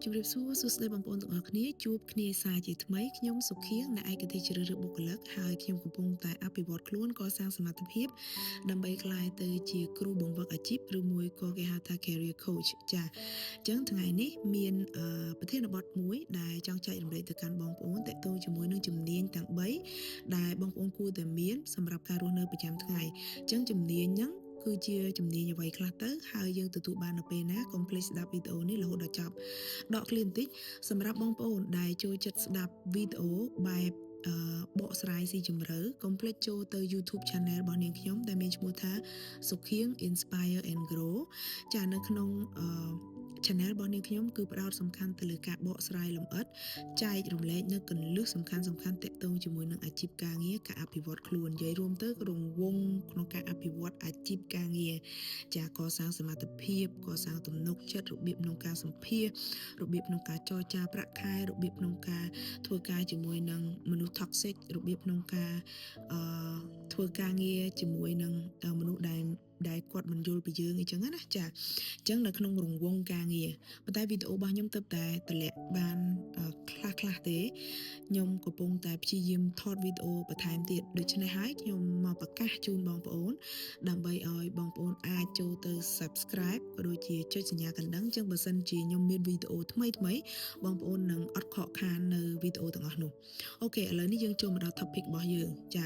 ជំរាបសួរសួស្តីបងប្អូនទាំងអស់គ្នាជួបគ្នាសារជាថ្មីខ្ញុំសុខៀងអ្នកឯកទេសជ្រើសរើសបុគ្គលិកហើយខ្ញុំកំពុងតែអភិវឌ្ឍខ្លួនកសាងសមត្ថភាពដើម្បីក្លាយទៅជាគ្រូបង្វឹកអាជីពឬមួយក៏គេហៅថា career coach ចា៎អញ្ចឹងថ្ងៃនេះមានប្រធានបទមួយដែលចង់ចែករំលែកទៅកាន់បងប្អូនតកតងជាមួយនឹងជំនាញទាំង3ដែលបងប្អូនគួរតែមានសម្រាប់ការរស់នៅប្រចាំថ្ងៃអញ្ចឹងជំនាញហ្នឹងគឺជាជំនាញអ្វីខ្លះទៅហើយយើងទទួលបាននៅពេលណាកុំភ្លេចស្ដាប់វីដេអូនេះរហូតដល់ចប់ដកឃ្លាបន្តិចសម្រាប់បងប្អូនដែលចូលចិត្តស្ដាប់វីដេអូបែបបកស្រាយស៊ីជម្រៅកុំភ្លេចចូលទៅ YouTube Channel របស់នាងខ្ញុំដែលមានឈ្មោះថាសុខៀង Inspire and Grow ចានៅក្នុង channel របស់នាងខ្ញុំគឺផ្ដោតសំខាន់ទៅលើការបកស្រាយលម្អិតចែករំលែកនៅគន្លឹះសំខាន់តាក់ទងជាមួយនឹងអាជីពការងារការអភិវឌ្ឍខ្លួននិយាយរួមទៅរង្វង់ក្នុងការអភិវឌ្ឍអាជីពការងារចាកសាងសមត្ថភាពកសាងទំនុកចិត្តរបៀបក្នុងការសម្ភាសរបៀបក្នុងការចរចាប្រាក់ខែរបៀបក្នុងការធ្វើការជាមួយនឹងមនុស្ស toxic របៀបក្នុងការធ្វើការងារជាមួយនឹងមនុស្សដែលគាត់មិនយល់ពីយើងអីចឹងណាចាអញ្ចឹងនៅក្នុងរង្វង់ការងារប៉ុន្តែវីដេអូរបស់ខ្ញុំទើបតែតម្លាក់បានខ្លះទេខ្ញុំកំពុងតែព្យាយាមថតវីដេអូបន្ថែមទៀតដូច្នេះហើយខ្ញុំមកប្រកាសជូនបងប្អូនដើម្បីឲ្យបងប្អូនអាចចូលទៅ Subscribe ក៏ដូចជាចុចសញ្ញាកណ្ដឹងអញ្ចឹងបើសិនជាខ្ញុំមានវីដេអូថ្មីបងប្អូននឹងអត់ខកខាននៅវីដេអូទាំងអស់នោះអូខេឥឡូវនេះយើងចូលមកដល់ topic របស់យើងចា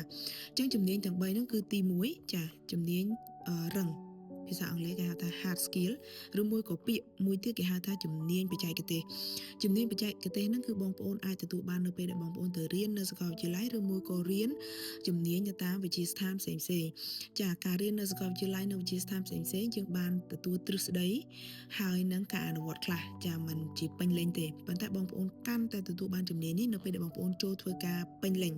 អញ្ចឹងជំនាញទាំង3ហ្នឹងគឺទី1ចាជំនាញរឹងភាសាអង់គ្លេសគេហៅថា hard skill ឬមួយក៏ពាក្យមួយទៀតគេហៅថាជំនាញបច្ចេកទេសហ្នឹងគឺបងប្អូនអាចទទួលបាននៅពេលដែលបងប្អូនទៅរៀននៅសាកលវិទ្យាល័យឬមួយក៏រៀនជំនាញទៅតាមវិទ្យាស្ថានផ្សេងចាការរៀននៅសាកលវិទ្យាល័យនៅវិទ្យាស្ថានផ្សេងយើងបានទទួលទ្រឹស្ដីហើយនឹងការអនុវត្តខ្លះចាមិនជាពេញលេញទេប៉ុន្តែបងប្អូនកាន់តែទទួលបានជំនាញនេះនៅពេលដែលបងប្អូនចូលធ្វើការពេញលេញ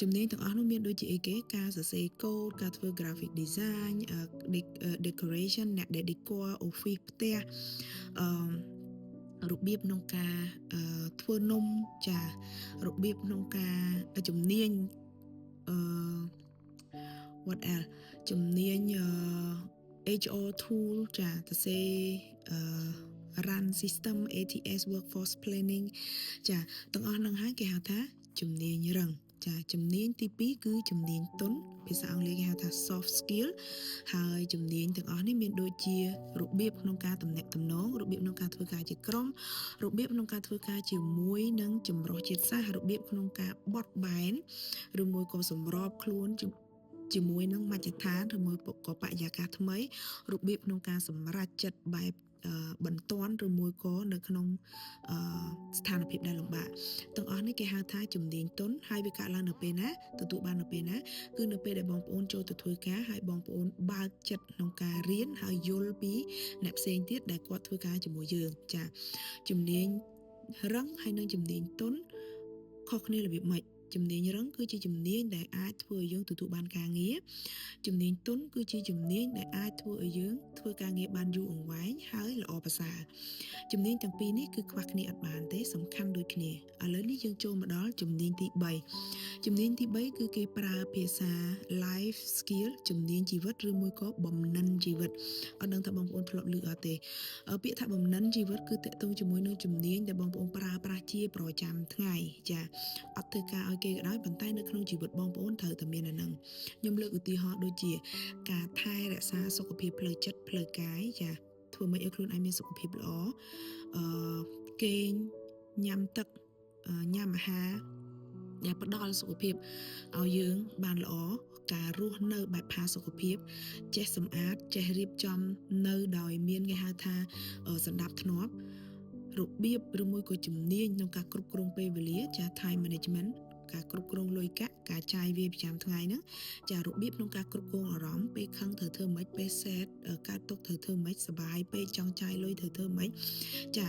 ជំនាញទាំងអស់នោះមានដូចជាអីគេការសរសេរកូដការធ្វើ graphic design decoration អ្នកដែល decor office ផ្ទះរបៀបក្នុងការធ្វើនំចារបៀបក្នុងការជំនាញwhat else ជំនាញHR tool ចាទៅសេ run system ATS workforce planning ចាទាំងអស់ហ្នឹងហើយគេហៅថាជំនាញរឹងចាជំនាញទី2គឺជំនាញទន់ភាសាអង់គ្លេសគេហៅថា soft skill ហើយជំនាញទាំងអស់នេះមានដូចជារបៀបក្នុងការទំនាក់ទំនងរបៀបក្នុងការធ្វើការជាក្រុមរបៀបក្នុងការធ្វើការជាមួយនឹងចម្រុះជាតិសាសន៍របៀបក្នុងការបត់បែនឬមួយក៏សម្របខ្លួនជាមួយនឹងមជ្ឈដ្ឋានឬមួយក៏បរិយាកាសថ្មីរបៀបក្នុងការសម្រេចចិត្តបែបបន្ទាន់ឬមួយក៏នៅក្នុងស្ថានភាពដែលលំបាកទាំងអស់នេះគេហៅថាជំនាញទន់ហើយវាកើតឡើងនៅពេលណាទទួលបាននៅពេលណាគឺនៅពេលដែលបងប្អូនចូលទៅធ្វើការហើយបងប្អូនបើកចិត្តក្នុងការរៀនហើយយល់ពីអ្នកផ្សេងទៀតដែលគាត់ធ្វើការជាមួយយើងចាជំនាញរឹងហើយនិងជំនាញទន់ខុសគ្នារបៀបម៉េចជំនាញរឹងគឺជាជំនាញដែលអាចធ្វើឲ្យយើងទទួលបានការងារជំនាញទន់គឺជាជំនាញដែលអាចធ្វើឲ្យយើងធ្វើការងារបានយូរអង្វែងហើយល្អប្រសើរជំនាញទាំងពីរនេះគឺខ្វះគ្នាអត់បានទេសំខាន់ដូចគ្នាឥឡូវនេះយើងចូលមកដល់ជំនាញទី3ជំនាញទី3គឺគេប្រើភាសា life skill ជំនាញជីវិតឬមួយក៏បំណិនជីវិតអត់ដឹងថាបងប្អូនធ្លាប់ឮអត់ទេពាក្យថាបំណិនជីវិតគឺតកតងជាមួយនឹងជំនាញដែលបងប្អូនប្រើប្រាស់ជាប្រចាំថ្ងៃចាអត់ធ្វើការឲ្យគេក៏ដោយប៉ុន្តែនៅក្នុងជីវិតបងប្អូនត្រូវតែមានអាហ្នឹងខ្ញុំលើកឧទាហរណ៍ដូចជាការថែរក្សាសុខភាពផ្លូវចិត្តផ្លូវកាយចាធ្វើម៉េចឲ្យខ្លួនឯងមានសុខភាពល្អគេងញ៉ាំទឹកញ៉ាំអាហារដែលផ្ដល់សុខភាពឲ្យយើងបានល្អការរស់នៅបែបផាសុខភាពចេះសម្អាតចេះរៀបចំនៅដោយមានគេហៅថាសណ្ដាប់ធ្នាប់របៀបឬមួយក៏ជំនាញក្នុងការគ្រប់គ្រងពេលវេលាចា time management ការគ្រប់គ្រងលុយកាក់ការចាយវាយប្រចាំថ្ងៃហ្នឹងចារបៀបក្នុងការគ្រប់គ្រងអារម្មណ៍ពេលខឹងត្រូវធ្វើម៉េចពេល sad កើតទុក្ខត្រូវធ្វើម៉េចសប្បាយពេកចង់ចាយលុយត្រូវធ្វើម៉េចចា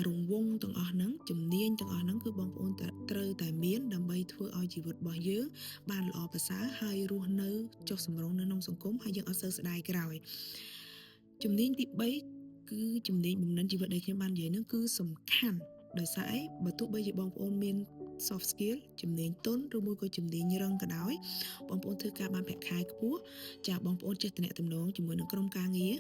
រង្វង់ទាំងអស់ហ្នឹងជំនាញទាំងអស់ហ្នឹងគឺបងប្អូនត្រូវតែមានដើម្បីធ្វើឲ្យជីវិតរបស់យើងបានល្អប្រសើរហើយរស់នៅចុះសម្រុងនៅក្នុងសង្គមហើយយើងអត់សូវស្ដាយក្រោយជំនាញទី3គឺជំនាញបំណិនជីវិតដែលខ្ញុំបាននិយាយហ្នឹងគឺសំខាន់ដោយសារអីបើទោះបីជាបងប្អូនមាន soft skill ជំនាញទន់ឬមួយក៏ជំនាញរឹងក៏ដោយបងប្អូនធ្វើការបានប្រាក់ខែខ្ពស់ចាបងប្អូនចេះទំនាក់ទំនងជាមួយនឹងក្រុមការងារ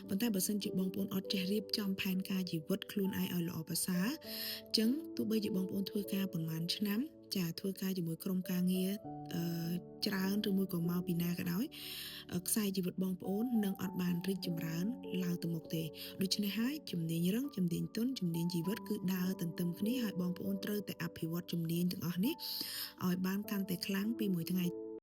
ប៉ុន្តែបើសិនជាបងប្អូនអត់ចេះរៀបចំផែនការជីវិតខ្លួនឯងឲ្យល្អប្រសើរអញ្ចឹងទោះបីជាបងប្អូនធ្វើការប្រហែលឆ្នាំចាធ្វើការជាមួយក្រុមការងារច្រើនឬមួយក៏មកពីណាក៏ដោយខ្សែជីវិតបងប្អូននឹងអត់បានរីកចម្រើនឡើងទៅមុខទេដូច្នេះហើយជំនាញរឹងជំនាញទន់ជំនាញជីវិតគឺដើរទន្ទឹមគ្នាហើយបងប្អូនត្រូវតែអភិវឌ្ឍជំនាញទាំងអស់នេះឲ្យបានកាន់តែខ្លាំងពីមួយថ្ងៃ